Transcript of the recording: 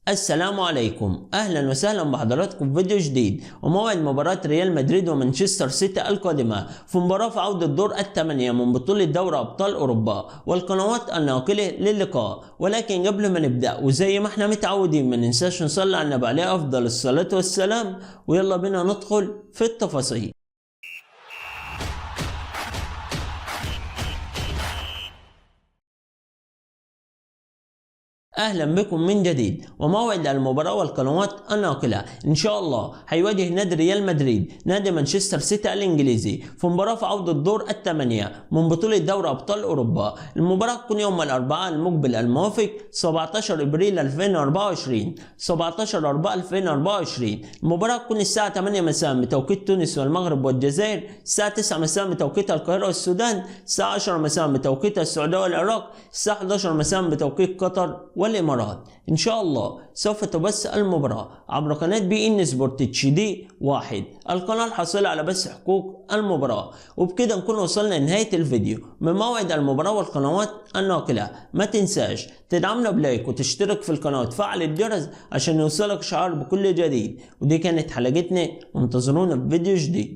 السلام عليكم، اهلا وسهلا بحضراتكم في فيديو جديد. وموعد مباراة ريال مدريد ومانشستر سيتي القادمة في مباراة في عودة دور الثمانية من بطولة دوري ابطال اوروبا والقنوات الناقلة للقاء. ولكن قبل ما نبدأ وزي ما احنا متعودين ما ننساش نصلي على النبي عليه افضل الصلاة والسلام، ويلا بينا ندخل في التفاصيل. اهلا بكم من جديد. وموعد المباراة والقنوات الناقلة ان شاء الله هيواجه نادي ريال مدريد نادي مانشستر سيتي الانجليزي في مباراة في عودة دور الثمانية من بطولة دوري ابطال اوروبا. المباراة تكون يوم الاربعاء المقبل الموافق 17 ابريل 2024 17/4/2024. المباراة تكون الساعة 8 مساء بتوقيت تونس والمغرب والجزائر، الساعة 9 مساء بتوقيت القاهرة والسودان، الساعة 10 مساء بتوقيت السعودية والعراق، الساعة 11 مساء بتوقيت قطر والإمارات. إن شاء الله سوف تبث المباراة عبر قناة بي إن سبورت اتش دي 1، القناة الحاصلة على بث حقوق المباراة. وبكده نكون وصلنا لنهاية الفيديو من موعد المباراة والقنوات الناقلة. ما تنساش تدعمنا بلايك وتشترك في القناة وتفعل الجرس عشان يوصلك شعار بكل جديد. ودي كانت حلقتنا، وانتظرونا في فيديو جديد.